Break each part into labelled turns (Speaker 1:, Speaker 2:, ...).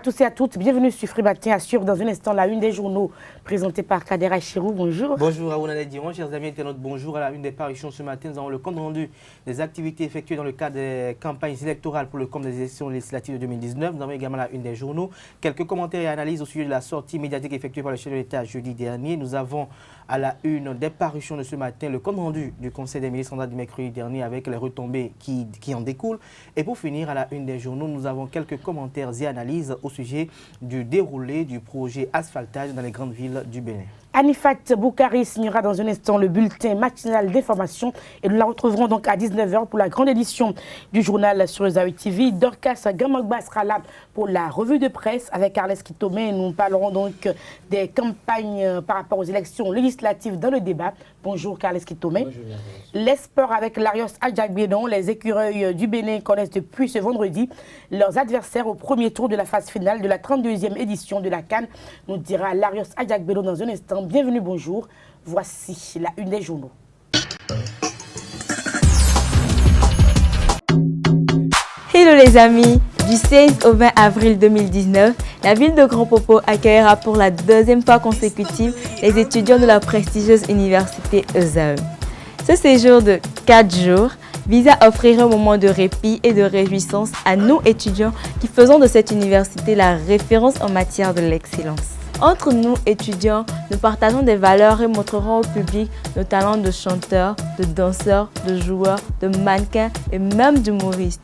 Speaker 1: tous et à toutes, bienvenue sur Free Matin. Assure dans un instant la une des journaux présentée par Kadera Chirou. Bonjour.
Speaker 2: Bonjour à Ounade Diron, chers amis internautes, bonjour. À la une des parutions ce matin, nous avons le compte rendu des activités effectuées dans le cadre des campagnes électorales pour le compte des élections législatives de 2019. Nous avons également la une des journaux, quelques commentaires et analyses au sujet de la sortie médiatique effectuée par le chef de l'État jeudi dernier. Nous avons à la une des parutions de ce matin le compte rendu du Conseil des ministres du mercredi dernier avec les retombées qui en découlent. Et pour finir, à la une des journaux, nous avons quelques commentaires et analyses au sujet du déroulé du projet asphaltage dans les grandes villes du Bénin.
Speaker 1: Anifat Boukari signera dans un instant le bulletin matinal d'information et nous la retrouverons donc à 19 h pour la grande édition du journal sur Ezaï TV. Dorcas Gamagba sera là pour la revue de presse avec Carles Kitomé. Nous parlerons donc des campagnes par rapport aux élections législatives dans le débat. Bonjour Carles Kitomé.
Speaker 3: Bonjour.
Speaker 1: Les sports avec Larios Adjagbedon. Les écureuils du Bénin connaissent depuis ce vendredi leurs adversaires au premier tour de la phase finale de la 32e édition de la CAN. Nous dira Larios Adjagbedon dans un instant. Bienvenue, bonjour. Voici la une des journaux.
Speaker 4: Hello les amis, du 16 au 20 avril 2019, la ville de Grand Popo accueillera pour la deuxième fois consécutive les étudiants de la prestigieuse université ESAE. Ce séjour de 4 jours vise à offrir un moment de répit et de réjouissance à nous étudiants qui faisons de cette université la référence en matière de l'excellence. Entre nous, étudiants, nous partageons des valeurs et montrerons au public nos talents de chanteurs, de danseurs, de joueurs, de mannequins et même d'humoristes.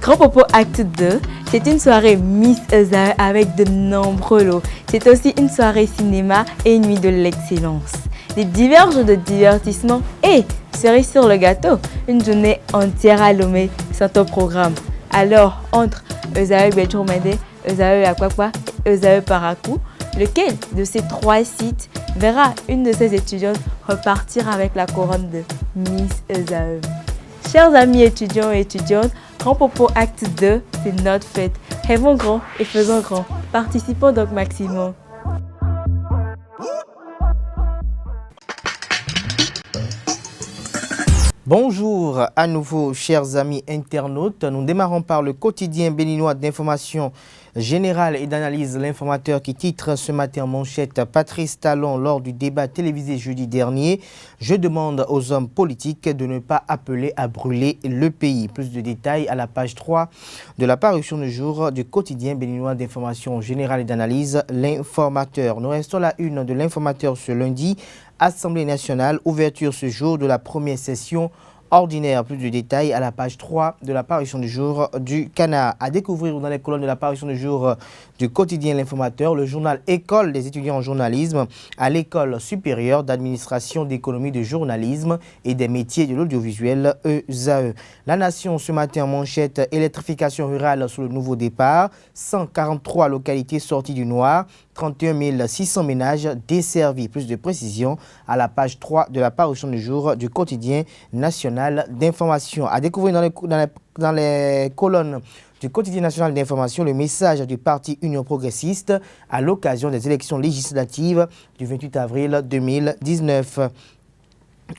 Speaker 4: Grand Popo Acte 2, c'est une soirée Miss ESAE avec de nombreux lots. C'est aussi une soirée cinéma et une nuit de l'excellence. Des divers jeux de divertissement et, cerise sur le gâteau, une journée entière à Lomé sont au programme. Alors, entre ESAE Béjourmede, ESAE Akwakwa et ESAE Parakou, lequel de ces 3 sites verra une de ses étudiantes repartir avec la couronne de Miss ESAE. Chers amis étudiants et étudiantes, Grand Popo Acte 2, c'est notre fête. Rêvons grand et faisons grand. Participons donc maximum.
Speaker 2: Bonjour à nouveau, chers amis internautes. Nous démarrons par le quotidien béninois d'information générale et d'analyse. L'informateur qui titre ce matin en manchette Patrice Talon lors du débat télévisé jeudi dernier. Je demande aux hommes politiques de ne pas appeler à brûler le pays. Plus de détails à la page 3 de la parution du jour du quotidien béninois d'information générale et d'analyse. L'informateur. Nous restons à la une de l'informateur ce lundi. Assemblée nationale, ouverture ce jour de la première session ordinaire. Plus de détails à la page 3 de la parution du jour du Canard. À découvrir dans les colonnes de la parution du jour du quotidien L'Informateur, le journal École des étudiants en journalisme à l'École supérieure d'administration d'économie de journalisme et des métiers de l'audiovisuel ESAE. La Nation ce matin en manchette électrification rurale sous le nouveau départ. 143 localités sorties du noir. 31 600 ménages desservis. Plus de précisions à la page 3 de la parution du jour du quotidien national d'information. À découvrir dans les colonnes du quotidien national d'information le message du parti Union progressiste à l'occasion des élections législatives du 28 avril 2019.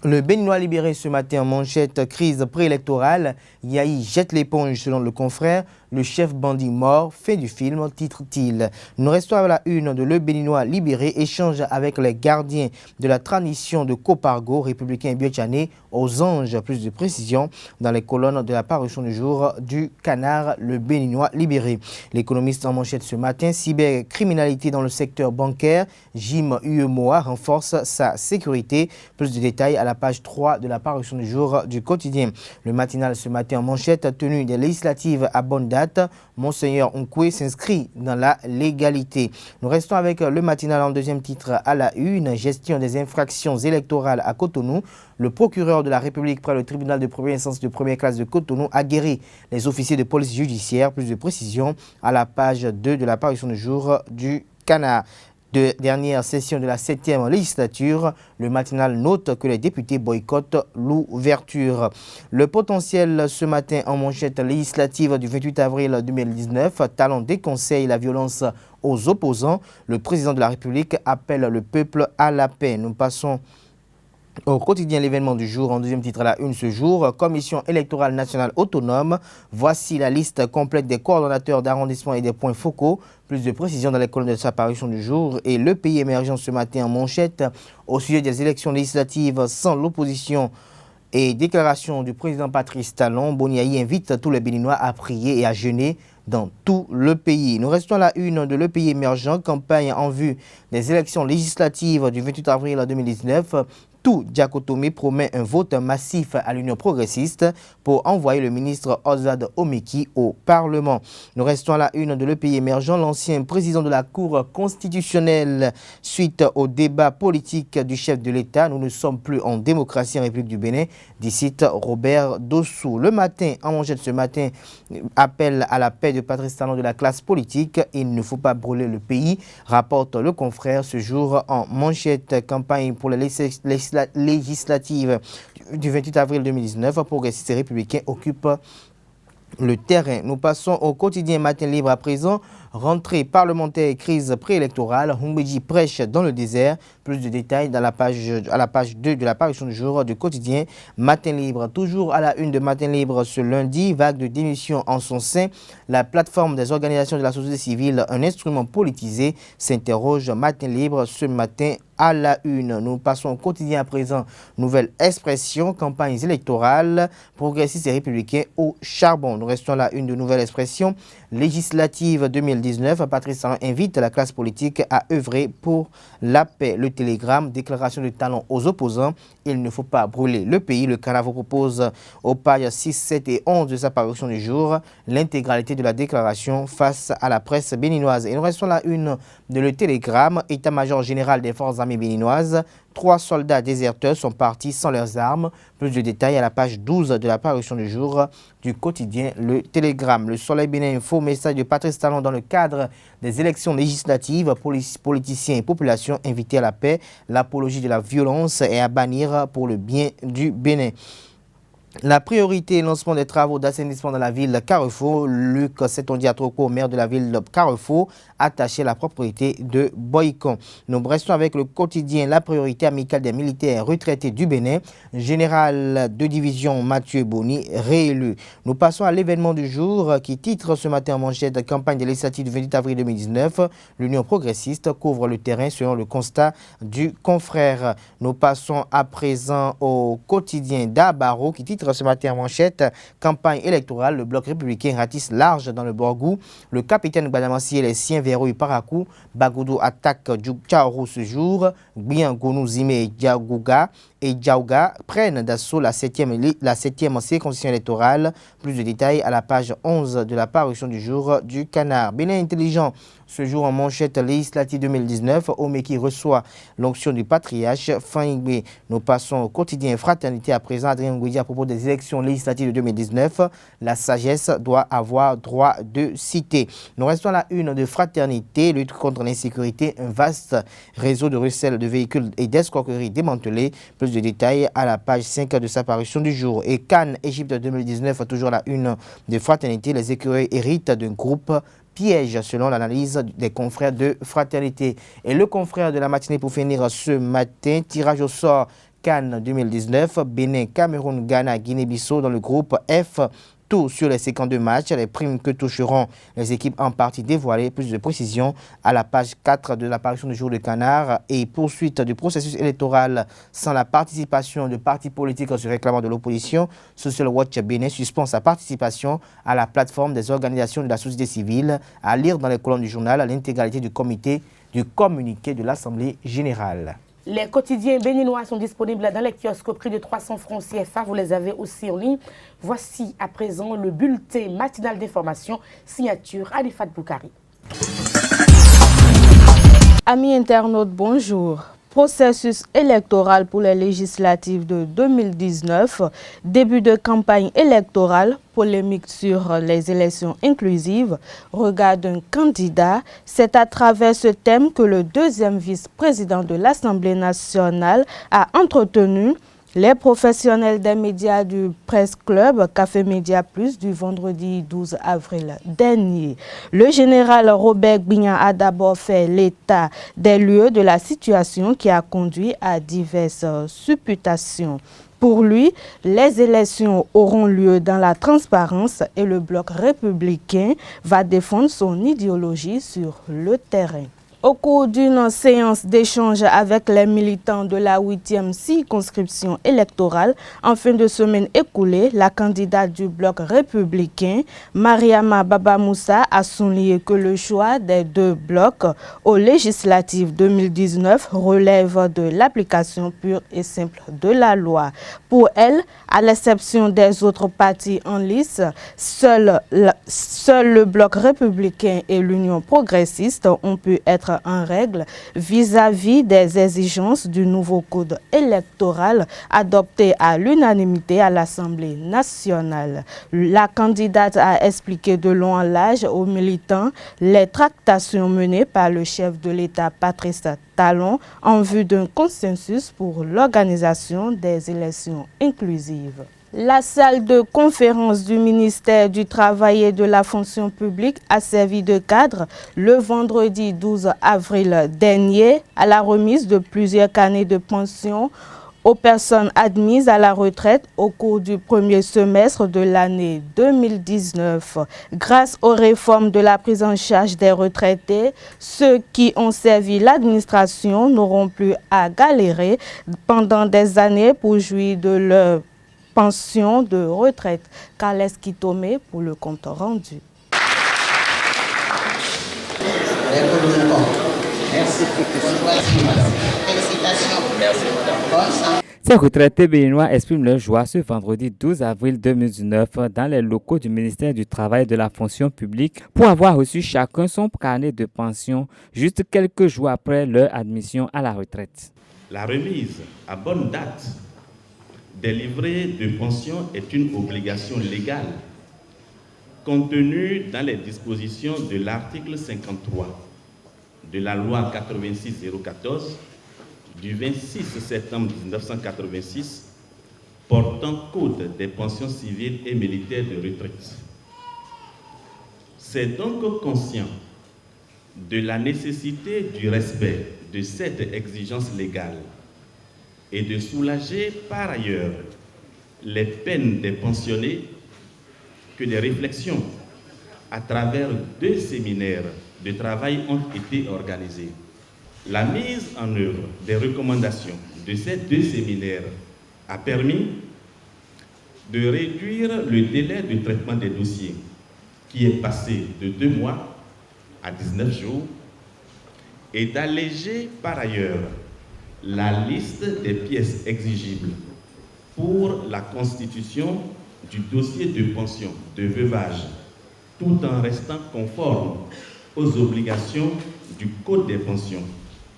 Speaker 2: Le Béninois libéré ce matin en manchette crise préélectorale. Yahi jette l'éponge selon le confrère. Le chef bandit mort, fin du film, titre-t-il. Nous restons à la une de Le Béninois libéré, échange avec les gardiens de la tradition de Copargo, républicain Biotchané, aux anges. Plus de précisions dans les colonnes de la parution du jour du Canard, Le Béninois libéré. L'économiste en manchette ce matin, cybercriminalité dans le secteur bancaire, Jim Uemoa renforce sa sécurité. Plus de détails à la page 3 de la parution du jour du quotidien. Le matinal ce matin en manchette, tenue des législatives à bonne date. Monseigneur Onkwe s'inscrit dans la légalité. Nous restons avec le matinal en deuxième titre à la une. Gestion des infractions électorales à Cotonou. Le procureur de la République près le tribunal de première instance de première classe de Cotonou a guéri les officiers de police judiciaire. Plus de précisions à la page 2 de la parution du jour du Canard. De dernière session de la 7e législature, le matinal note que les députés boycottent l'ouverture. Le potentiel ce matin en manchette législative du 28 avril 2019, Talon déconseille la violence aux opposants. Le président de la République appelle le peuple à la paix. Nous passons Au quotidien, l'événement du jour, en deuxième titre à la une ce jour, Commission électorale nationale autonome. Voici la liste complète des coordonnateurs d'arrondissement et des points focaux. Plus de précisions dans les colonnes de sa parution du jour. Et le pays émergent ce matin en manchette au sujet des élections législatives sans l'opposition et déclaration du président Patrice Talon. Boniaï invite tous les Béninois à prier et à jeûner dans tout le pays. Nous restons à la une de Le Pays émergent, campagne en vue des élections législatives du 28 avril 2019. Tout Diakotomé promet un vote massif à l'Union progressiste pour envoyer le ministre Ozad Omeki au Parlement. Nous restons à la une de Le Pays émergent. L'ancien président de la Cour constitutionnelle, suite au débat politique du chef de l'État, nous ne sommes plus en démocratie en République du Bénin, dit Robert Dossou. Le matin, en manchette ce matin, appel à la paix de Patrice Talon de la classe politique. Il ne faut pas brûler le pays, rapporte le confrère ce jour en manchette. Campagne pour les législative du 28 avril 2019, progressistes et républicains occupent le terrain. Nous passons au quotidien Matin Libre à présent. Rentrée parlementaire et crise préélectorale, Humbedji prêche dans le désert. Plus de détails à la page 2 de la parution du jour du quotidien Matin Libre. Toujours à la une de Matin Libre ce lundi, vague de démission en son sein. La plateforme des organisations de la société civile, un instrument politisé, s'interroge. Matin Libre ce matin à la une. Nous passons au quotidien à présent. Nouvelle expression, campagnes électorales, progressistes et républicains au charbon. Nous restons à la une de Nouvelle expression. Législative 2019, Patrice Talon invite la classe politique à œuvrer pour la paix. Le Télégramme, déclaration de Talon aux opposants. Il ne faut pas brûler le pays. Le Canard vous propose aux pages 6, 7 et 11 de sa parution du jour l'intégralité de la déclaration face à la presse béninoise. Et nous restons à la une de Le Télégramme, état-major général des forces armées béninoises. 3 soldats déserteurs sont partis sans leurs armes. Plus de détails à la page 12 de la parution du jour du quotidien Le Télégramme. Le Soleil Bénin Info, message de Patrice Talon dans le cadre des élections législatives. Politiciens et population invités à la paix. L'apologie de la violence est à bannir pour le bien du Bénin. La priorité, lancement des travaux d'assainissement dans la ville de Carrefour. Luc Setondiatroko, maire de la ville de Carrefour, attaché à la propriété de Boycon. Nous restons avec le quotidien La priorité amicale des militaires retraités du Bénin. Général de division Mathieu Boni, réélu. Nous passons à l'événement du jour qui titre ce matin en manchette de campagne des législatives du 28 avril 2019. L'Union progressiste couvre le terrain selon le constat du confrère. Nous passons à présent au quotidien d'Abaro qui titre ce matin en manchette, campagne électorale, le bloc républicain ratisse large dans le Borgou. Le capitaine Gbadamassi et les siens verrouillent Parakou. Bagoudou attaque Djoukchaourou ce jour. Bien Gounou Zime et Djaouga prennent d'assaut la 7e circonscription électorale. Plus de détails à la page 11 de la parution du jour du Canard. Bénin intelligent, ce jour en manchette législative 2019, Omeki reçoit l'onction du patriarche Fangbe. Nous passons au quotidien Fraternité à présent. Adrien Ngouidi à propos des élections législatives de 2019. La sagesse doit avoir droit de citer. Nous restons à la une de Fraternité, lutte contre l'insécurité, un vaste réseau de recel de véhicules et d'escroqueries démantelés. Plus de détails à la page 5 de sa parution du jour. Et Cannes, Égypte 2019, toujours à la une de Fraternité, les écureuils héritent d'un groupe piège selon l'analyse des confrères de Fraternité. Et le confrère de la matinée pour finir ce matin, tirage au sort Cannes 2019, Bénin, Cameroun, Ghana, Guinée-Bissau dans le groupe F. Tout sur les 52 matchs, les primes que toucheront les équipes en partie dévoilées. Plus de précisions à la page 4 de l'apparition du jour de Canard. Et poursuite du processus électoral sans la participation de partis politiques se réclamant de l'opposition. Social Watch Bénin suspend sa participation à la plateforme des organisations de la société civile. À lire dans les colonnes du journal l'intégralité du communiqué de l'Assemblée générale.
Speaker 1: Les quotidiens béninois sont disponibles dans les kiosques au prix de 300 francs CFA. Vous les avez aussi en ligne. Voici à présent le bulletin matinal d'information, signature Alifat Boukari.
Speaker 3: Amis internautes, bonjour. Processus électoral pour les législatives de 2019, début de campagne électorale, polémique sur les élections inclusives, regard d'un candidat. C'est à travers ce thème que le deuxième vice-président de l'Assemblée nationale a entretenu Les professionnels des médias du Presse Club Café Média Plus du vendredi 12 avril dernier. Le général Robert Gbignan a d'abord fait l'état des lieux de la situation qui a conduit à diverses supputations. Pour lui, les élections auront lieu dans la transparence et le bloc républicain va défendre son idéologie sur le terrain. Au cours d'une séance d'échange avec les militants de la 8e circonscription électorale, en fin de semaine écoulée, la candidate du bloc républicain, Mariama Baba Moussa, a souligné que le choix des deux blocs aux législatives 2019 relève de l'application pure et simple de la loi. Pour elle, à l'exception des autres partis en lice, seul le bloc républicain et l'Union progressiste ont pu être en règle vis-à-vis des exigences du nouveau code électoral adopté à l'unanimité à l'Assemblée nationale. La candidate a expliqué de long en large aux militants les tractations menées par le chef de l'État Patrice Talon en vue d'un consensus pour l'organisation des élections inclusives. La salle de conférence du ministère du Travail et de la fonction publique a servi de cadre le vendredi 12 avril dernier à la remise de plusieurs carnets de pension aux personnes admises à la retraite au cours du premier semestre de l'année 2019. Grâce aux réformes de la prise en charge des retraités, ceux qui ont servi l'administration n'auront plus à galérer pendant des années pour jouir de leur pension de retraite. Carles Kitome pour le compte rendu.
Speaker 5: Ces retraités béninois expriment leur joie ce vendredi 12 avril 2019 dans les locaux du ministère du Travail et de la fonction publique pour avoir reçu chacun son carnet de pension juste quelques jours après leur admission à la retraite.
Speaker 6: La remise à bonne date des livrets de pension est une obligation légale contenue dans les dispositions de l'article 53 de la loi 86-014 du 26 septembre 1986 portant code des pensions civiles et militaires de retraite. C'est donc conscient de la nécessité du respect de cette exigence légale et de soulager par ailleurs les peines des pensionnés que des réflexions à travers 2 séminaires de travail ont été organisés. La mise en œuvre des recommandations de ces 2 séminaires a permis de réduire le délai de traitement des dossiers qui est passé de 2 mois à 19 jours et d'alléger par ailleurs la liste des pièces exigibles pour la constitution du dossier de pension de veuvage, tout en restant conforme aux obligations du Code des pensions.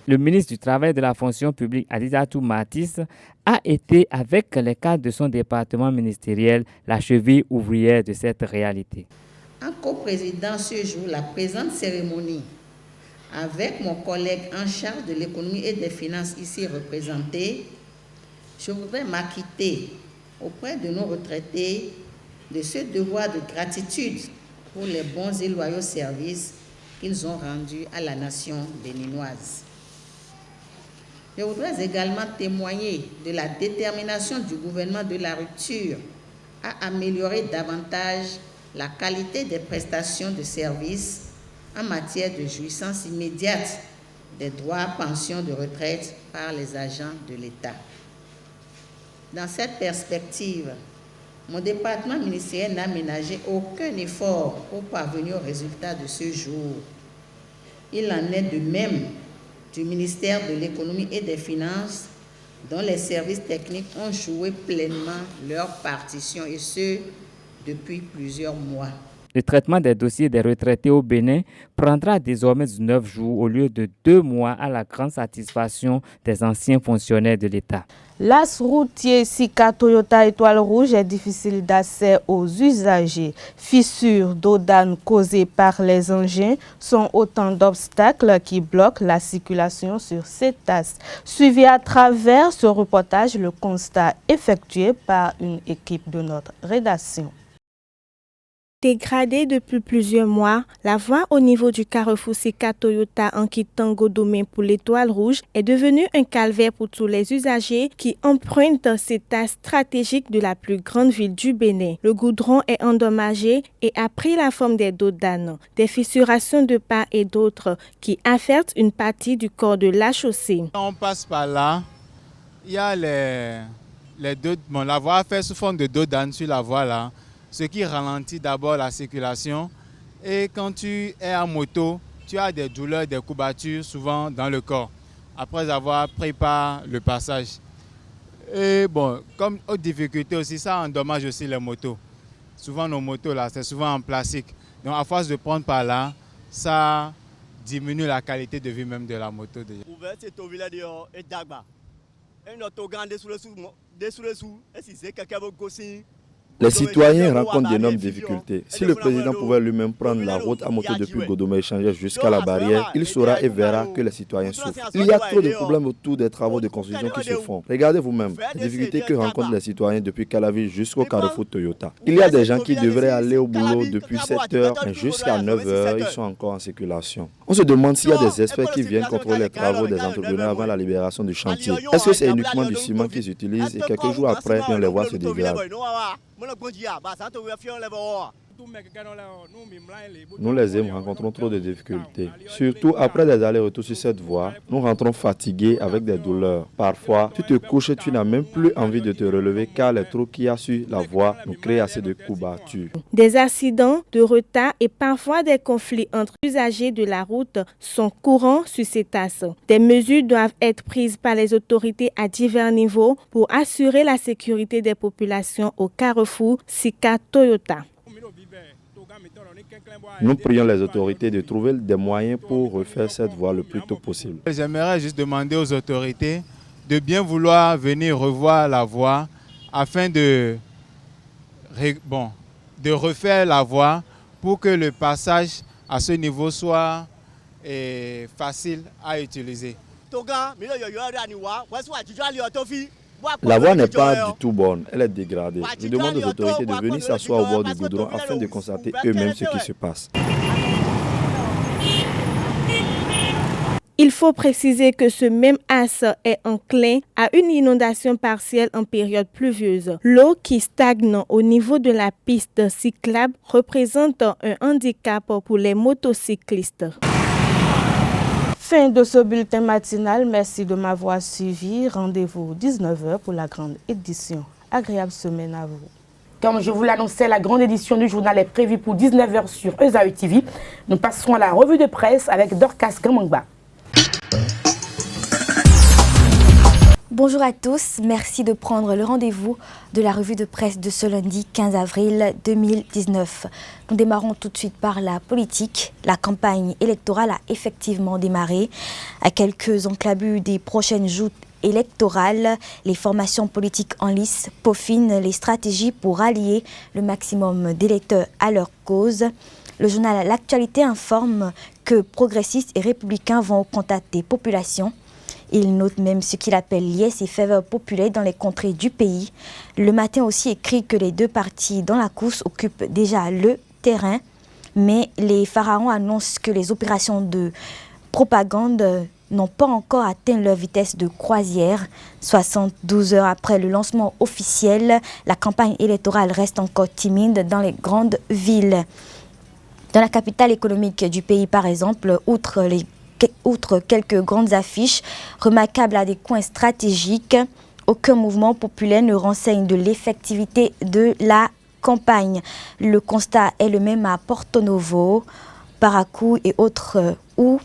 Speaker 5: Le ministre du Travail et de la fonction publique, Adidatou Matisse, a été avec les cadres de son département ministériel la cheville ouvrière de cette réalité.
Speaker 7: En coprésidant ce jour la présente cérémonie, avec mon collègue en charge de l'économie et des finances ici représenté, je voudrais m'acquitter auprès de nos retraités de ce devoir de gratitude pour les bons et loyaux services qu'ils ont rendus à la nation béninoise. Je voudrais également témoigner de la détermination du gouvernement de la rupture à améliorer davantage la qualité des prestations de services en matière de jouissance immédiate des droits pensions de retraite par les agents de l'État. Dans cette perspective, mon département ministériel n'a ménagé aucun effort pour parvenir au résultat de ce jour. Il en est de même du ministère de l'Économie et des Finances, dont les services techniques ont joué pleinement leur partition, et ce, depuis plusieurs mois.
Speaker 5: Le traitement des dossiers des retraités au Bénin prendra désormais 19 jours au lieu de 2 mois à la grande satisfaction des anciens fonctionnaires de l'État.
Speaker 3: L'as routier Sika Toyota Étoile Rouge est difficile d'accès aux usagers. Fissures d'Odan causées par les engins sont autant d'obstacles qui bloquent la circulation sur cette axe. Suivi à travers ce reportage le constat effectué par une équipe de notre rédaction.
Speaker 8: Dégradée depuis plusieurs mois, la voie au niveau du carrefour Sika Toyota en quittant Godomé pour l'Étoile Rouge est devenue un calvaire pour tous les usagers qui empruntent cet axe stratégique de la plus grande ville du Bénin. Le goudron est endommagé et a pris la forme des dos d'âne, des fissurations de part et d'autre qui affectent une partie du corps de la chaussée.
Speaker 9: On passe par là, il y a les deux, la voie fait sous forme de dos d'âne sur la voie là. Ce qui ralentit d'abord la circulation. Et quand tu es en moto, tu as des douleurs, des courbatures souvent dans le corps, après avoir pris par le passage. Et bon, comme autre difficulté aussi, ça endommage aussi les motos. Souvent nos motos là, c'est souvent en plastique. Donc à force de prendre par là, ça diminue la qualité de vie même de la moto.
Speaker 10: Les citoyens rencontrent d'énormes difficultés. Si le président pouvait lui-même prendre la route à moto depuis Godomé et changer jusqu'à la barrière, il saura et verra que les citoyens souffrent. Il y a trop de problèmes autour des travaux de construction qui se font. Regardez vous-même les difficultés que rencontrent les citoyens depuis Calavi jusqu'au carrefour Toyota. Il y a des gens qui devraient aller au boulot depuis 7 heures, mais jusqu'à 9 heures, ils sont encore en circulation. On se demande s'il y a des experts qui viennent contrôler les travaux des entrepreneurs avant la libération du chantier. Est-ce que c'est uniquement du ciment qu'ils utilisent et quelques jours après, on les voit se dégrader? Nous les hommes rencontrons trop de difficultés. Surtout après des allers-retours sur cette voie, nous rentrons fatigués avec des douleurs. Parfois, tu te couches et tu n'as même plus envie de te relever car les trous qu'il y a sur la voie nous créent assez de courbatures.
Speaker 8: Des accidents, de retard et parfois des conflits entre usagers de la route sont courants sur cet axe. Des mesures doivent être prises par les autorités à divers niveaux pour assurer la sécurité des populations au carrefour Sika Toyota.
Speaker 10: Nous prions les autorités de trouver des moyens pour refaire cette voie le plus tôt possible.
Speaker 9: J'aimerais juste demander aux autorités de bien vouloir venir revoir la voie afin de refaire la voie pour que le passage à ce niveau soit facile à utiliser.
Speaker 10: La voie n'est pas du tout bonne, elle est dégradée. Je demande aux autorités de venir s'asseoir au bord du goudron afin de constater eux-mêmes ce qui se passe.
Speaker 8: Il faut préciser que ce même axe est enclin à une inondation partielle en période pluvieuse. L'eau qui stagne au niveau de la piste cyclable représente un handicap pour les motocyclistes.
Speaker 3: Fin de ce bulletin matinal. Merci de m'avoir suivi. Rendez-vous 19h pour la grande édition. Agréable semaine à vous.
Speaker 1: Comme je vous l'annonçais, la grande édition du journal est prévue pour 19h sur Esaü TV. Nous passerons à la revue de presse avec Dorcas Gamangba.
Speaker 4: Bonjour à tous, merci de prendre le rendez-vous de la revue de presse de ce lundi 15 avril 2019. Nous démarrons tout de suite par la politique. La campagne électorale a effectivement démarré. À quelques enclabuts des prochaines joutes électorales, les formations politiques en lice peaufinent les stratégies pour rallier le maximum d'électeurs à leur cause. Le journal L'Actualité informe que progressistes et républicains vont au contact des populations. Il note même ce qu'il appelle liesse et faveur populaire dans les contrées du pays. Le Matin aussi écrit que les deux partis dans la course occupent déjà le terrain, mais les pharaons annoncent que les opérations de propagande n'ont pas encore atteint leur vitesse de croisière. 72 heures après le lancement officiel, la campagne électorale reste encore timide dans les grandes villes. Dans la capitale économique du pays, par exemple, outre quelques grandes affiches remarquables à des coins stratégiques, aucun mouvement populaire ne renseigne de l'effectivité de la campagne. Le constat est le même à Porto Novo, Paracou et autres où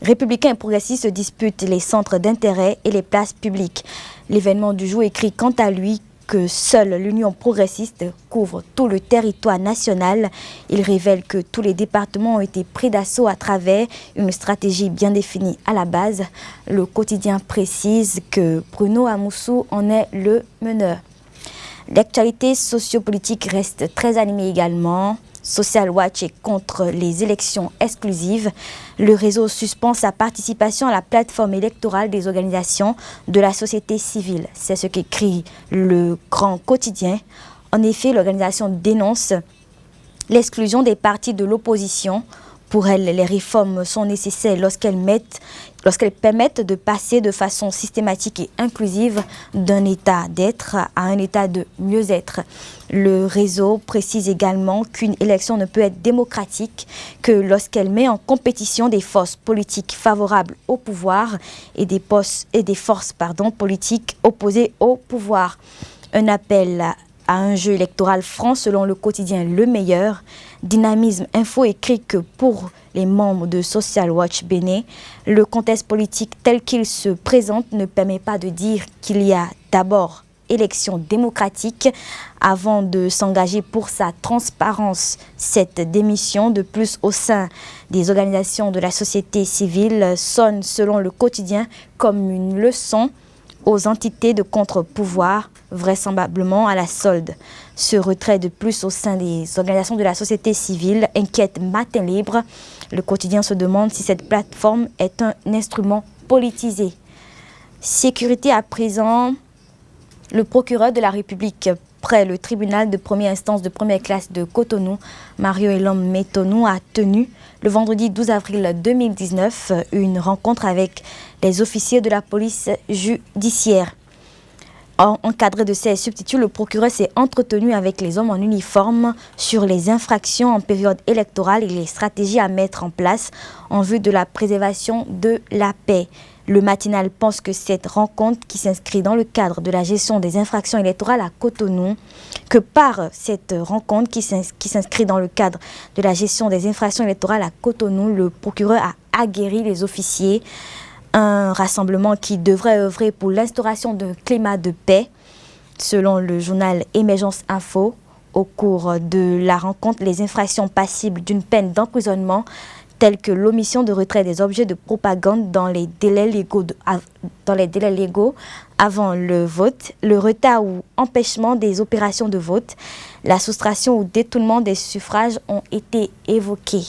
Speaker 4: républicains et progressistes se disputent les centres d'intérêt et les places publiques. L'événement du jour écrit quant à lui que seule l'Union progressiste couvre tout le territoire national. Il révèle que tous les départements ont été pris d'assaut à travers une stratégie bien définie à la base. Le quotidien précise que Bruno Amoussou en est le meneur. L'actualité sociopolitique reste très animée également. Social Watch est contre les élections exclusives. Le réseau suspend sa participation à la plateforme électorale des organisations de la société civile. C'est ce qu'écrit le Grand Quotidien. En effet, l'organisation dénonce l'exclusion des partis de l'opposition. Pour elle, les réformes sont nécessaires lorsqu'elles permettent de passer de façon systématique et inclusive d'un état d'être à un état de mieux-être. Le réseau précise également qu'une élection ne peut être démocratique que lorsqu'elle met en compétition des forces politiques favorables au pouvoir et des forces politiques opposées au pouvoir. Un appel à un jeu électoral franc selon le quotidien Le Meilleur. Dynamisme Info écrit que pour les membres de Social Watch Bénin, le contexte politique tel qu'il se présente ne permet pas de dire qu'il y a d'abord élection démocratique avant de s'engager pour sa transparence. Cette démission de plus au sein des organisations de la société civile sonne selon le quotidien comme une leçon aux entités de contre-pouvoir, vraisemblablement à la solde. Ce retrait de plus au sein des organisations de la société civile inquiète Matin Libre. Le quotidien se demande si cette plateforme est un instrument politisé. Sécurité à présent, le procureur de la République près le tribunal de première instance de première classe de Cotonou, Mario Elom Metonou, a tenu le vendredi 12 avril 2019 une rencontre avec les officiers de la police judiciaire. Encadré de ses substituts, le procureur s'est entretenu avec les hommes en uniforme sur les infractions en période électorale et les stratégies à mettre en place en vue de la préservation de la paix. Le matinal pense que cette rencontre qui s'inscrit dans le cadre de la gestion des infractions électorales à Cotonou, que par cette rencontre qui s'inscrit dans le cadre de la gestion des infractions électorales à Cotonou, le procureur a aguerri les officiers. Un rassemblement qui devrait œuvrer pour l'instauration d'un climat de paix. Selon le journal Émergence Info, au cours de la rencontre, les infractions passibles d'une peine d'emprisonnement telles que l'omission de retrait des objets de propagande dans les délais légaux avant le vote, le retard ou empêchement des opérations de vote, la soustraction ou détournement des suffrages ont été évoqués.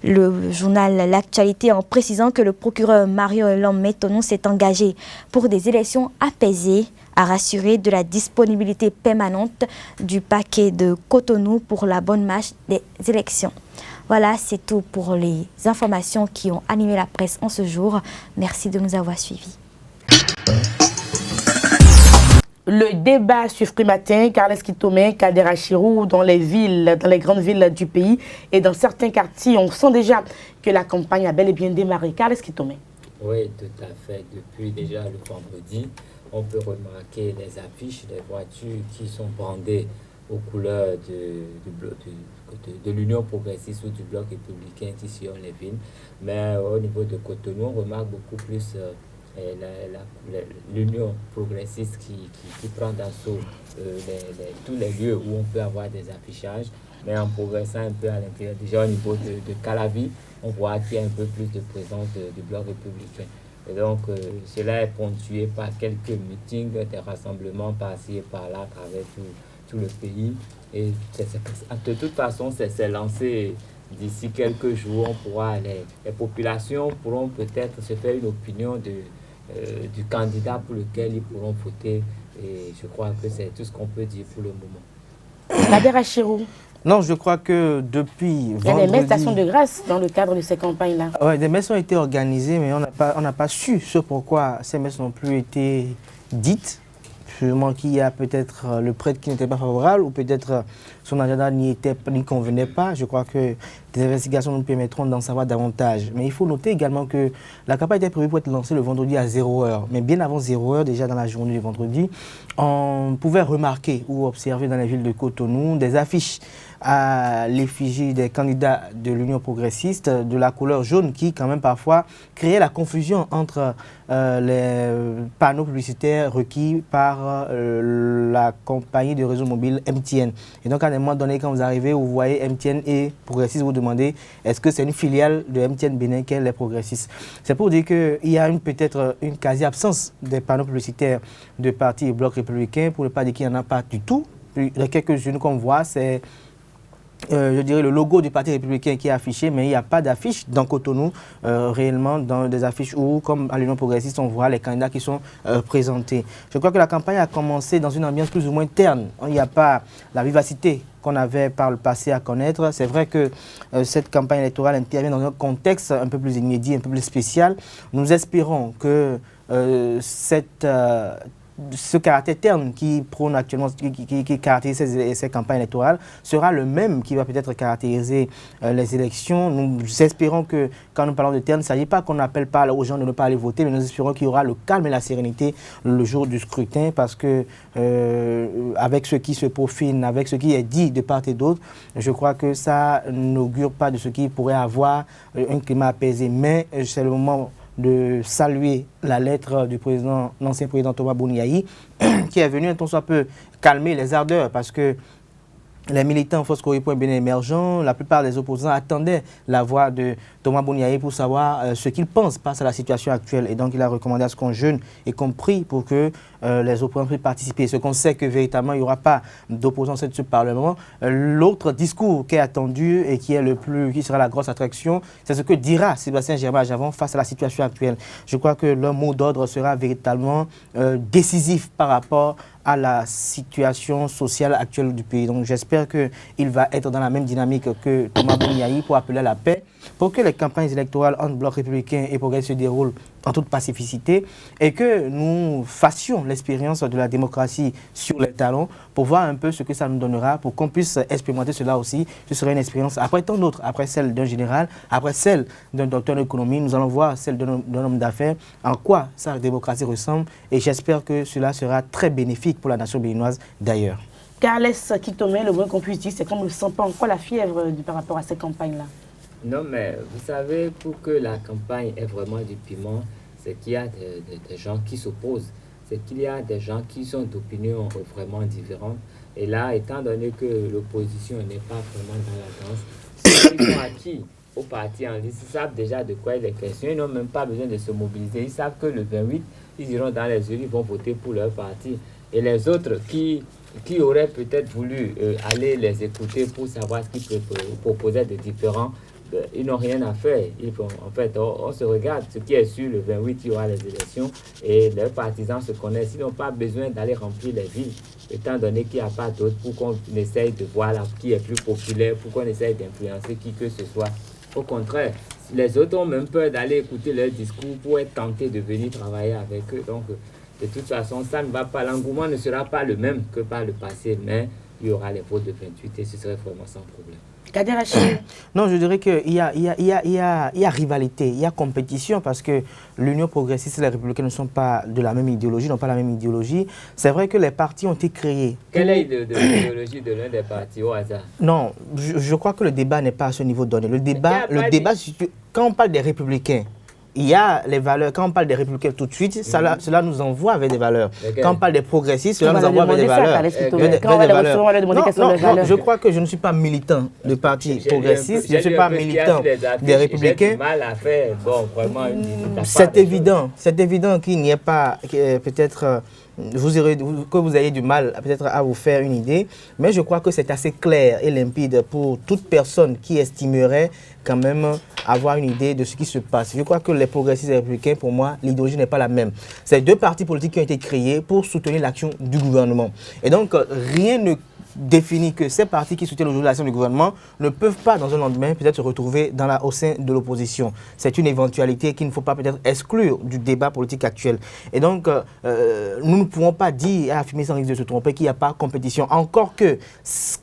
Speaker 4: Le journal L'Actualité en précisant que le procureur Mario Elom Metonou s'est engagé pour des élections apaisées, à rassurer de la disponibilité permanente du paquet de Cotonou pour la bonne marche des élections. Voilà, c'est tout pour les informations qui ont animé la presse en ce jour. Merci de nous avoir suivis.
Speaker 1: Le débat sur ce matin, Carles Kitomé, Kadera Chirou, dans les grandes villes du pays et dans certains quartiers, on sent déjà que la campagne a bel et bien démarré. Carles Kitomé.
Speaker 5: Oui, tout à fait. Depuis déjà le vendredi, on peut remarquer les affiches des voitures qui sont brandées aux couleurs de l'Union progressiste ou du bloc républicain qui sillonnent les villes. Mais au niveau de Cotonou, on remarque beaucoup plus l'Union progressiste qui prend d'assaut tous les lieux où on peut avoir des affichages, mais en progressant un peu à l'intérieur. Déjà au niveau de Calavi, on voit qu'il y a un peu plus de présence du bloc républicain. Et donc cela est ponctué par quelques meetings, des rassemblements par-ci et par-là à travers tout le pays. Et de toute façon, c'est lancé. D'ici quelques jours, les populations pourront peut-être se faire une opinion du candidat pour lequel ils pourront voter. Et je crois que c'est tout ce qu'on peut dire pour le moment.
Speaker 1: Kadera Chirou.
Speaker 2: Non, je crois que depuis vendredi...
Speaker 1: Il y a des messes d'action de grâce dans le cadre de ces campagnes-là.
Speaker 2: Oui, des messes ont été organisées, mais on n'a pas su ce pourquoi ces messes n'ont plus été dites. Sûrement qu'il y a peut-être le prêtre qui n'était pas favorable ou peut-être son agenda n'y convenait pas. Je crois que des investigations nous permettront d'en savoir davantage. Mais il faut noter également que la campagne était prévue pour être lancée le vendredi à 0h. Mais bien avant 0h, déjà dans la journée du vendredi, on pouvait remarquer ou observer dans la ville de Cotonou des affiches à l'effigie des candidats de l'Union progressiste de la couleur jaune qui, quand même, parfois créait la confusion entre les panneaux publicitaires requis par la compagnie de réseau mobile MTN. Et donc, à un moment donné, quand vous arrivez, vous voyez MTN et progressiste, vous demandez est-ce que c'est une filiale de MTN Bénin qu'elle est progressiste. C'est pour dire qu'il y a peut-être une quasi-absence des panneaux publicitaires de partis et blocs républicains, pour ne pas dire qu'il n'y en a pas du tout. Les quelques-unes qu'on voit, c'est je dirais le logo du Parti républicain qui est affiché, mais il n'y a pas d'affiche dans Cotonou, réellement dans des affiches où, comme à l'Union progressiste, on voit les candidats qui sont présentés. Je crois que la campagne a commencé dans une ambiance plus ou moins terne. Il n'y a pas la vivacité qu'on avait par le passé à connaître. C'est vrai que cette campagne électorale intervient dans un contexte un peu plus inédit, un peu plus spécial. Nous espérons que ce caractère terne qui prône actuellement, qui caractérise ces campagnes électorales sera le même qui va peut-être caractériser les élections. Nous espérons que quand nous parlons de terne, il ne s'agit pas qu'on n'appelle pas aux gens de ne pas aller voter, mais nous espérons qu'il y aura le calme et la sérénité le jour du scrutin parce que avec ce qui se profile, avec ce qui est dit de part et d'autre, je crois que ça n'augure pas de ce qui pourrait avoir un climat apaisé. Mais c'est le moment de saluer la lettre du président, l'ancien président Thomas Bouniaï, qui est venu un temps soit peu calmer les ardeurs parce que les militants Foscori Point Bénin émergents, la plupart des opposants attendaient la voix de Thomas Bouniaï pour savoir ce qu'il pense face à la situation actuelle. Et donc, il a recommandé à ce qu'on jeûne et qu'on prie pour que les opposants puissent participer. Ce qu'on sait que véritablement, il n'y aura pas d'opposants à ce Parlement. L'autre discours qui est attendu et qui sera la grosse attraction, c'est ce que dira Sébastien Germain Javon face à la situation actuelle. Je crois que le mot d'ordre sera véritablement décisif par rapport à la situation sociale actuelle du pays. Donc j'espère qu'il va être dans la même dynamique que Thomas Bouniaï pour appeler à la paix, pour que les campagnes électorales entre blocs républicains et progressistes se déroulent en toute pacificité et que nous fassions l'expérience de la démocratie sur les talons pour voir un peu ce que ça nous donnera, pour qu'on puisse expérimenter cela aussi. Ce serait une expérience après tant d'autres, après celle d'un général, après celle d'un docteur d'économie. Nous allons voir celle d'un homme d'affaires, en quoi sa démocratie ressemble et j'espère que cela sera très bénéfique pour la nation béninoise d'ailleurs.
Speaker 1: Carles Kitome, le moins qu'on puisse dire, c'est qu'on ne sent pas encore la fièvre par rapport à ces campagnes-là.
Speaker 5: Non, mais vous savez, pour que la campagne ait vraiment du piment, c'est qu'il y a des gens qui s'opposent. C'est qu'il y a des gens qui sont d'opinions vraiment différentes. Et là, étant donné que l'opposition n'est pas vraiment dans la danse, ceux qui sont acquis au parti en liste, ils savent déjà de quoi il est question. Ils n'ont même pas besoin de se mobiliser. Ils savent que le 28, ils iront dans les urnes, ils vont voter pour leur parti. Et les autres qui auraient peut-être voulu aller les écouter pour savoir ce qu'ils proposaient de différents, ils n'ont rien à faire. En fait, on se regarde. Ce qui est sûr, le 28, il y aura les élections et leurs partisans se connaissent. Ils n'ont pas besoin d'aller remplir les villes, étant donné qu'il n'y a pas d'autres pour qu'on essaye de voir là, qui est plus populaire, pour qu'on essaye d'influencer qui que ce soit. Au contraire, les autres ont même peur d'aller écouter leur discours pour être tentés de venir travailler avec eux. Donc, de toute façon, ça ne va pas. L'engouement ne sera pas le même que par le passé, mais il y aura les votes de 28 et ce serait vraiment sans problème.
Speaker 1: Kader Achille.
Speaker 2: Non, je dirais qu'il y a rivalité, il y a compétition parce que l'Union progressiste et les Républicains ne sont pas de la même idéologie, n'ont pas la même idéologie. C'est vrai que les partis ont été créés.
Speaker 5: Quelle est l'idéologie de l'un des partis au hasard?
Speaker 2: Non, je crois que le débat n'est pas à ce niveau donné. Le débat, quand on parle des Républicains, il y a les valeurs. Quand on parle des républicains tout de suite, cela nous envoie avec des valeurs. Quand on parle des progressistes, cela nous envoie avec des valeurs. Non, je crois que je ne suis pas militant de parti progressiste, je ne suis pas militant des républicains. C'est évident qu'il n'y ait pas peut-être... que vous ayez du mal peut-être à vous faire une idée, mais je crois que c'est assez clair et limpide pour toute personne qui estimerait quand même avoir une idée de ce qui se passe. Je crois que les progressistes et les républicains, pour moi, l'idéologie n'est pas la même. C'est deux partis politiques qui ont été créés pour soutenir l'action du gouvernement. Et donc, rien ne définit que ces partis qui soutiennent aujourd'hui l'action du gouvernement ne peuvent pas, dans un lendemain, peut-être se retrouver au sein de l'opposition. C'est une éventualité qu'il ne faut pas peut-être exclure du débat politique actuel. Et donc, nous ne pouvons pas dire et affirmer sans risque de se tromper qu'il n'y a pas compétition. Encore que,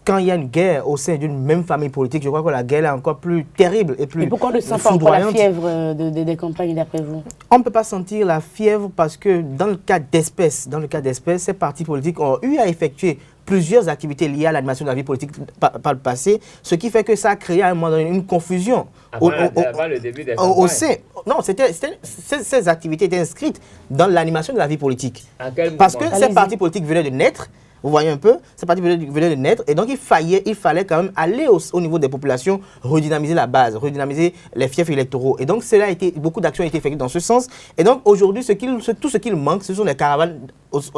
Speaker 2: quand il y a une guerre au sein d'une même famille politique, je crois que la guerre est encore plus terrible et plus foudroyante.
Speaker 1: Et pourquoi on ne sent pas encore la fièvre des campagnes d'après vous?
Speaker 2: On ne peut pas sentir la fièvre parce que dans le cas d'espèce, ces partis politiques ont eu à effectuer plusieurs activités liées à l'animation de la vie politique par le passé, ce qui fait que ça a créé à un moment donné une confusion.
Speaker 5: Avant le début des campagnes.
Speaker 2: Non, ces activités étaient inscrites dans l'animation de la vie politique.
Speaker 5: Parce
Speaker 2: que ces partis politiques venaient de naître. Vous voyez un peu, ces partis venaient de naître et donc il fallait quand même aller au niveau des populations, redynamiser la base, redynamiser les fiefs électoraux. Et donc beaucoup d'actions ont été faites dans ce sens. Et donc aujourd'hui, tout ce qu'il manque, ce sont les caravanes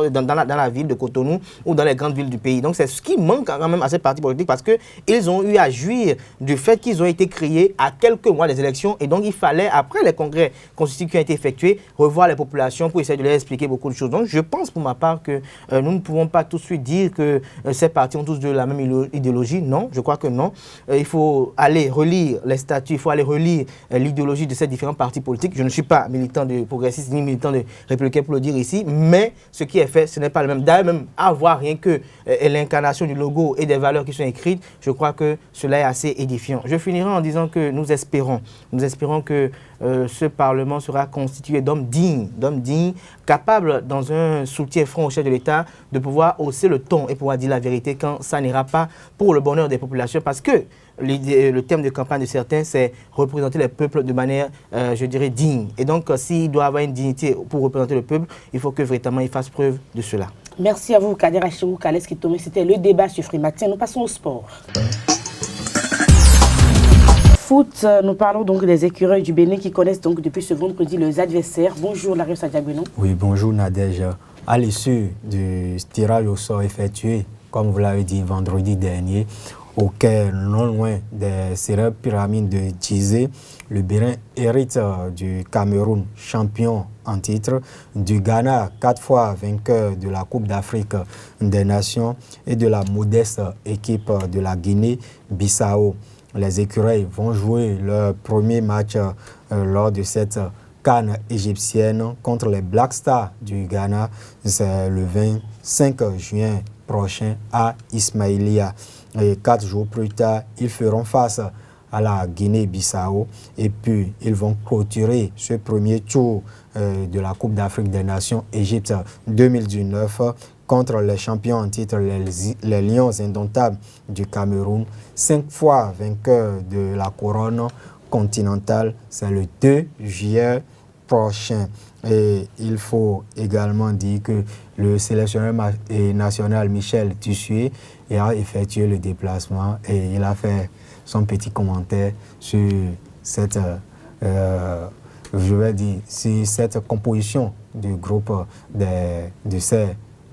Speaker 2: dans la ville de Cotonou ou dans les grandes villes du pays. Donc c'est ce qui manque quand même à ces partis politiques parce qu'ils ont eu à jouir du fait qu'ils ont été créés à quelques mois des élections. Et donc il fallait, après les congrès constitutifs qui ont été effectués, revoir les populations pour essayer de leur expliquer beaucoup de choses. Donc je pense pour ma part que nous ne pouvons pas tout de suite dire que ces partis ont tous de la même idéologie. Non, je crois que non. Il faut aller relire les statuts, il faut aller relire l'idéologie de ces différents partis politiques. Je ne suis pas militant de progressiste ni militant de républicain pour le dire ici, mais ce qui est fait, ce n'est pas le même. D'ailleurs, même avoir rien que l'incarnation du logo et des valeurs qui sont écrites, je crois que cela est assez édifiant. Je finirai en disant que nous espérons que ce Parlement sera constitué d'hommes dignes, capables, dans un soutien franc au chef de l'État, de pouvoir hausser le ton et pouvoir dire la vérité quand ça n'ira pas pour le bonheur des populations. Parce que le thème de campagne de certains, c'est représenter le peuple de manière, je dirais, digne. Et donc, s'il doit avoir une dignité pour représenter le peuple, il faut que véritablement il fasse preuve de cela.
Speaker 1: Merci à vous, Kader Achirou, Kales Kitome. C'était le débat sur Frimatin. Nous passons au sport. Foot, nous parlons donc des écureuils du Bénin qui connaissent donc depuis ce vendredi leurs adversaires. Bonjour, Larios Adiagbeno.
Speaker 11: Oui, bonjour Nadège. À l'issue du tirage au sort effectué, comme vous l'avez dit vendredi dernier, au Caire, non loin des célèbres pyramides de Gizeh, le Bénin hérite du Cameroun, champion en titre, du Ghana, 4 fois vainqueur de la Coupe d'Afrique des Nations et de la modeste équipe de la Guinée-Bissau. Les écureuils vont jouer leur premier match lors de cette CAN égyptienne contre les Black Stars du Ghana. C'est le 25 juin prochain à Ismaïlia. Et 4 jours plus tard, ils feront face à la Guinée-Bissau et puis ils vont clôturer ce premier tour de la Coupe d'Afrique des Nations Égypte 2019 contre les champions en titre, les Lions indomptables du Cameroun, 5 fois vainqueurs de la couronne continentale. C'est le 2 juillet prochain. Et il faut également dire que le sélectionneur national Michel Tussué a effectué le déplacement et il a fait son petit commentaire sur cette, sur cette composition du groupe de ces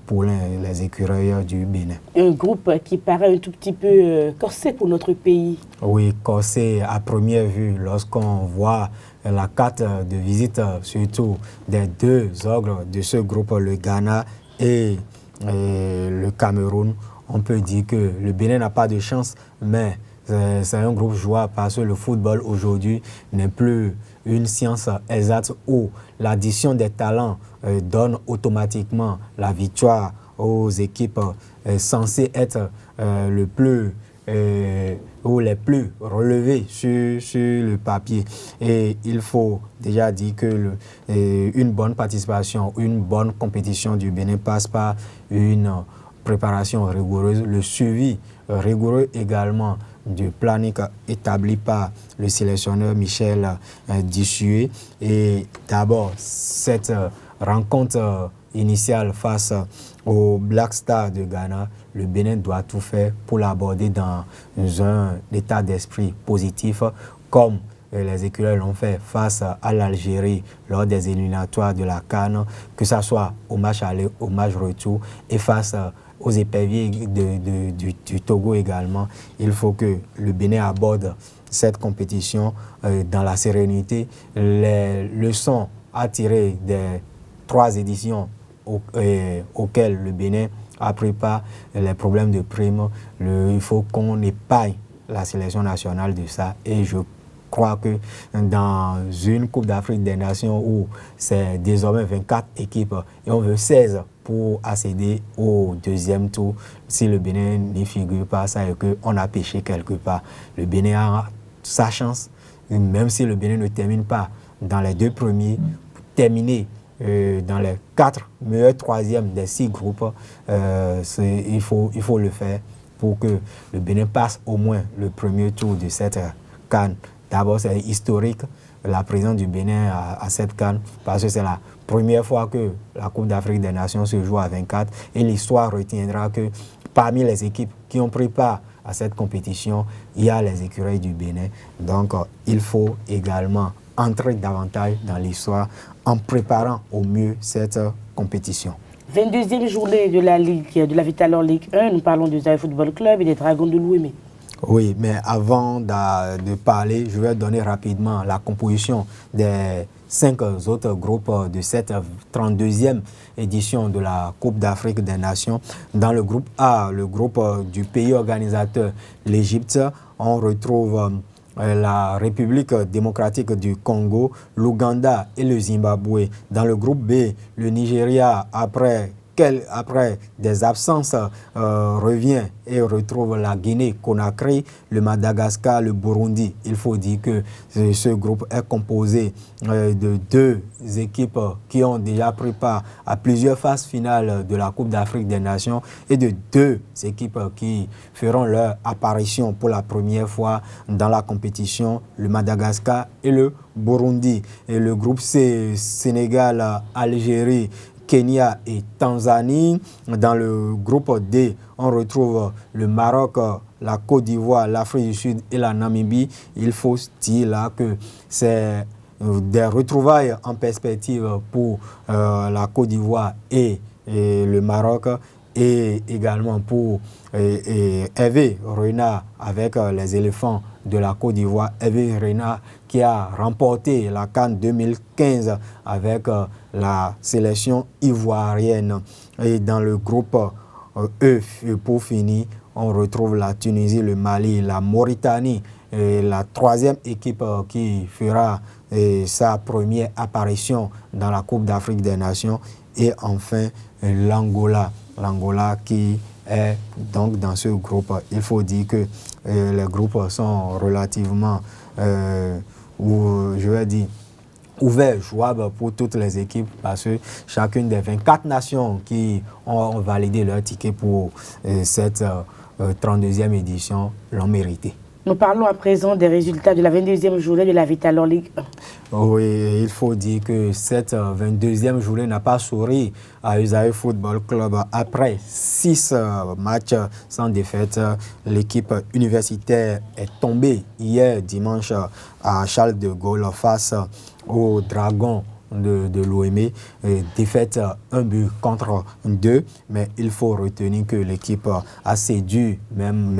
Speaker 11: poulains, les écureuils du Bénin.
Speaker 1: Un groupe qui paraît un tout petit peu corsé pour notre pays.
Speaker 11: Oui, corsé à première vue lorsqu'on voit la carte de visite, surtout des 2 ogres de ce groupe, le Ghana et le Cameroun. On peut dire que le Bénin n'a pas de chance, mais c'est un groupe jouable parce que le football aujourd'hui n'est plus une science exacte où l'addition des talents donne automatiquement la victoire aux équipes censées être le plus ou les plus relevées sur le papier. Et il faut déjà dire que une bonne participation, une bonne compétition du Bénin passe par une préparation rigoureuse, le suivi rigoureux également du planning établi par le sélectionneur Michel Tussué. Et d'abord, cette rencontre initiale face au Black Star de Ghana, le Bénin doit tout faire pour l'aborder dans un état d'esprit positif, comme les écureuils l'ont fait face à l'Algérie lors des éliminatoires de la CAN, que ce soit au match aller, au match retour, et face aux éperviers du Togo également. Il faut que le Bénin aborde cette compétition dans la sérénité. Les leçons à tirer des 3 éditions auxquelles le Bénin a pris part, les problèmes de primes, il faut qu'on épargne la sélection nationale de ça. Et je crois que dans une Coupe d'Afrique des Nations où c'est désormais 24 équipes et on veut 16 pour accéder au 2e tour, si le Bénin n'y figure pas, ça est qu'on a péché quelque part. Le Bénin a sa chance, même si le Bénin ne termine pas dans les 2 premiers, terminer dans les 4 meilleurs troisièmes des 6 groupes, il faut le faire pour que le Bénin passe au moins le premier tour de cette CAN. D'abord, c'est historique, la présence du Bénin à cette CAN, parce que c'est la première fois que la Coupe d'Afrique des Nations se joue à 24, et l'histoire retiendra que parmi les équipes qui ont pris part à cette compétition, il y a les écureuils du Bénin. Donc, il faut également entrer davantage dans l'histoire en préparant au mieux cette compétition.
Speaker 1: 22e journée de la Ligue, de la Vitalor Ligue 1, nous parlons du Zaïre Football Club et des Dragons de Louémé.
Speaker 11: Oui, mais avant de parler, je vais donner rapidement la composition des 5 autres groupes de cette 32e édition de la Coupe d'Afrique des Nations. Dans le groupe A, le groupe du pays organisateur, l'Égypte, on retrouve la République démocratique du Congo, l'Ouganda et le Zimbabwe. Dans le groupe B, le Nigeria, après des absences, revient et retrouve la Guinée-Conakry, le Madagascar, le Burundi. Il faut dire que ce groupe est composé de 2 équipes qui ont déjà pris part à plusieurs phases finales de la Coupe d'Afrique des Nations et de 2 équipes qui feront leur apparition pour la première fois dans la compétition, le Madagascar et le Burundi. Et le groupe C, Sénégal, Algérie, Kenya et Tanzanie. Dans le groupe D, on retrouve le Maroc, la Côte d'Ivoire, l'Afrique du Sud et la Namibie. Il faut dire là que c'est des retrouvailles en perspective pour la Côte d'Ivoire et le Maroc, et également pour Hervé Renard avec les éléphants de la Côte d'Ivoire. Hervé Renard qui a remporté la CAN 2015 avec la sélection ivoirienne. Et dans le groupe E, pour finir, on retrouve la Tunisie, le Mali, la Mauritanie, et la 3e équipe qui fera sa première apparition dans la Coupe d'Afrique des Nations, et enfin l'Angola. L'Angola qui est donc dans ce groupe. Il faut dire que les groupes sont relativement, ouverts, jouables pour toutes les équipes, parce que chacune des 24 nations qui ont validé leur ticket pour cette 32e édition l'ont mérité.
Speaker 1: Nous parlons à présent des résultats de la 22e journée de la Vitalor Ligue 1.
Speaker 11: Oui, il faut dire que cette 22e journée n'a pas souri à Zaïre Football Club. Après 6 matchs sans défaite, l'équipe universitaire est tombée hier dimanche à Charles de Gaulle face aux Dragons de Louémé. Défaite 1-2, mais il faut retenir que l'équipe a séduit même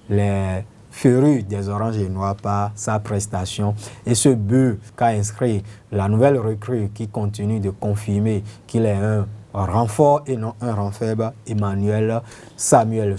Speaker 11: les férus des Oranges et Noirs par sa prestation, et ce but qu'a inscrit la nouvelle recrue qui continue de confirmer qu'il est un renfort et non un rang faible, Emmanuel Samuel.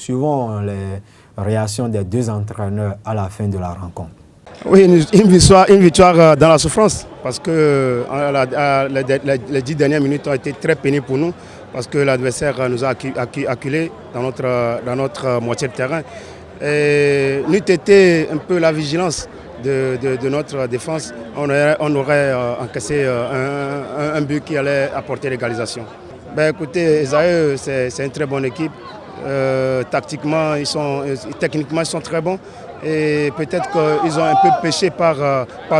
Speaker 11: suivons les réactions des deux entraîneurs à la fin de la rencontre.
Speaker 12: Oui, une victoire dans la souffrance, parce que les 10 dernières minutes ont été très pénibles pour nous, parce que l'adversaire nous a acculés dans notre moitié de terrain. Et n'eût été un peu la vigilance de notre défense, on aurait encaissé un but qui allait apporter l'égalisation. Ben, écoutez, Esaü, c'est une très bonne équipe. Tactiquement, techniquement, ils sont très bons. Et peut-être qu'ils ont un peu péché par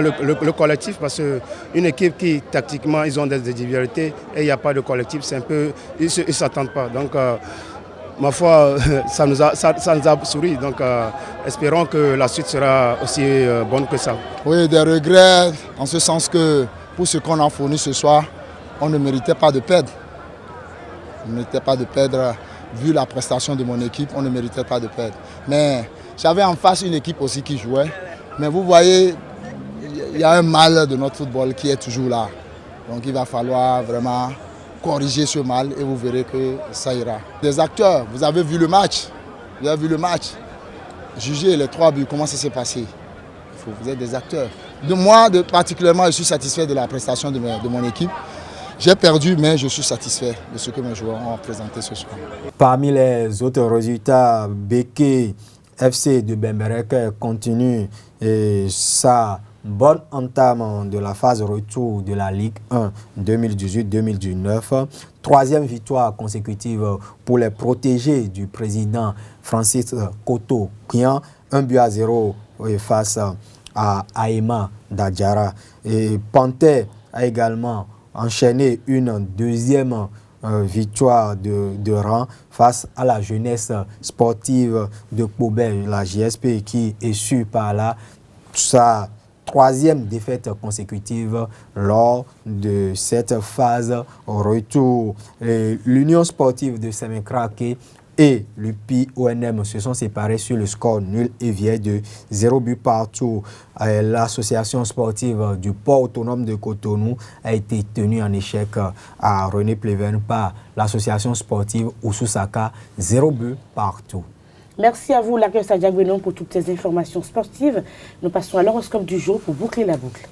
Speaker 12: le collectif, parce qu'une équipe qui, tactiquement, ils ont des individualités et il n'y a pas de collectif, c'est un peu, ils ne s'attendent pas. Donc, ma foi, ça nous a souri. Donc, espérons que la suite sera aussi bonne que ça.
Speaker 13: Oui, des regrets, en ce sens que pour ce qu'on a fourni ce soir, on ne méritait pas de perdre. On ne méritait pas de perdre, vu la prestation de mon équipe, on ne méritait pas de perdre. Mais j'avais en face une équipe aussi qui jouait. Mais vous voyez, il y a un mal de notre football qui est toujours là. Donc il va falloir vraiment corriger ce mal et vous verrez que ça ira. Des acteurs, vous avez vu le match. Vous avez vu le match. Jugez les 3 buts, comment ça s'est passé. Vous êtes des acteurs. Moi, particulièrement, je suis satisfait de la prestation de mon équipe. J'ai perdu, mais je suis satisfait de ce que mes joueurs ont présenté ce soir.
Speaker 11: Parmi les autres résultats, Béké FC de Bemberek continue sa bonne entame de la phase retour de la Ligue 1 2018-2019. 3e victoire consécutive pour les protégés du président Francis Koto Kian, 1-0 face à Aïma Dadjara. Et Panthère a également enchaîné une 2e victoire de rang face à la jeunesse sportive de Kobel, la JSP, qui est su par là sa 3e défaite consécutive lors de cette phase retour. L'Union sportive de Semekrake et l'UPI ONM se sont séparés sur le score nul et vierge de 0 but partout. L'association sportive du port autonome de Cotonou a été tenue en échec à René Pleven par l'association sportive Oussoussaka, 0 but partout.
Speaker 1: Merci à vous, l'accueil Sadia Gwenon, pour toutes ces informations sportives. Nous passons à l'horoscope du jour pour boucler la boucle.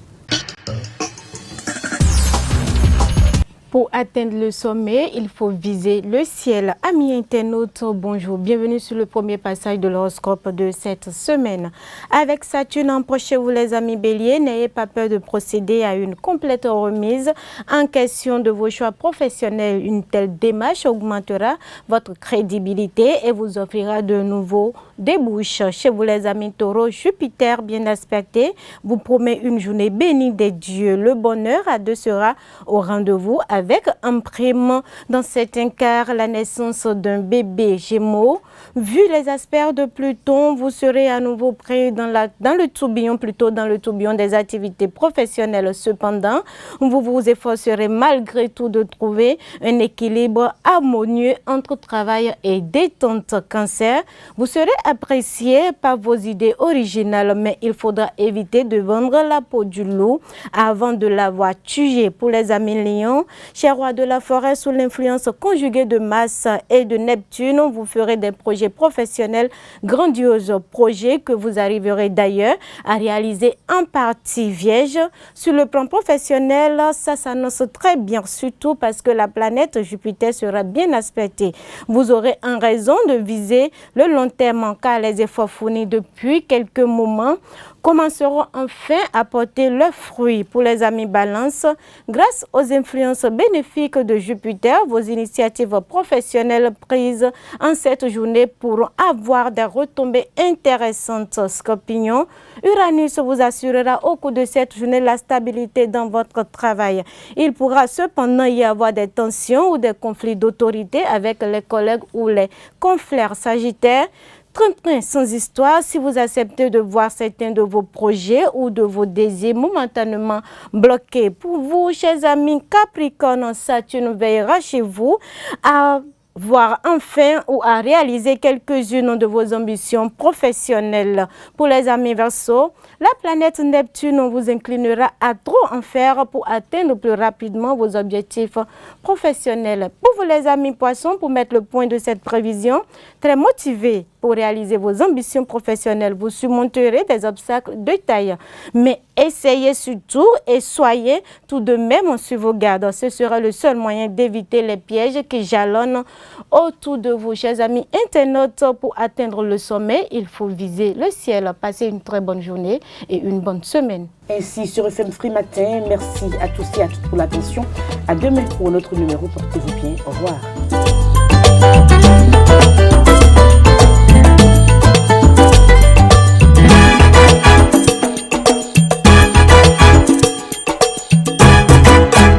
Speaker 8: Pour atteindre le sommet, il faut viser le ciel. Amis internautes, bonjour. Bienvenue sur le premier passage de l'horoscope de cette semaine. Avec Saturne, approchez-vous les amis béliers. N'ayez pas peur de procéder à une complète remise en question de vos choix professionnels. Une telle démarche augmentera votre crédibilité et vous offrira de nouveaux débouches. Chez vous les amis taureaux, Jupiter bien aspecté vous promet une journée bénie des dieux. Le bonheur à deux sera au rendez-vous avec un prime dans certains cas la naissance d'un bébé Gémeaux. Vu les aspects de Pluton, vous serez à nouveau pris dans le tourbillon des activités professionnelles. Cependant, vous vous efforcerez malgré tout de trouver un équilibre harmonieux entre travail et détente. Cancer, vous serez apprécié par vos idées originales, mais il faudra éviter de vendre la peau du loup avant de l'avoir tué. Pour les amis lions, cher roi de la forêt, sous l'influence conjuguée de Mars et de Neptune, vous ferez des projets professionnels grandioses, projets que vous arriverez d'ailleurs à réaliser en partie. Vierge, sur le plan professionnel, ça s'annonce très bien, surtout parce que la planète Jupiter sera bien aspectée. Vous aurez en raison de viser le long terme, car les efforts fournis depuis quelques moments commenceront enfin à porter leurs fruits. Pour les amis Balance, grâce aux influences bénéfiques de Jupiter, vos initiatives professionnelles prises en cette journée pourront avoir des retombées intéressantes. Scorpion, Uranus vous assurera au cours de cette journée la stabilité dans votre travail. Il pourra cependant y avoir des tensions ou des conflits d'autorité avec les collègues ou les confrères. Sagittaire, train sans histoire si vous acceptez de voir certains de vos projets ou de vos désirs momentanément bloqués. Pour vous, chers amis Capricorne, Saturne veillera chez vous à voir enfin ou à réaliser quelques-unes de vos ambitions professionnelles. Pour les amis Verseau, la planète Neptune vous inclinera à trop en faire pour atteindre plus rapidement vos objectifs professionnels. Pour vous les amis Poissons, pour mettre le point de cette prévision, très motivés pour réaliser vos ambitions professionnelles, vous surmonterez des obstacles de taille. Mais essayez surtout et soyez tout de même sur vos gardes. Ce sera le seul moyen d'éviter les pièges qui jalonnent autour de vous. Chers amis internautes, pour atteindre le sommet, il faut viser le ciel. Passez une très bonne journée et une bonne semaine.
Speaker 1: Ainsi sur FM Free Matin, merci à tous et à toutes pour l'attention. À demain pour notre numéro. Portez-vous bien. Au revoir.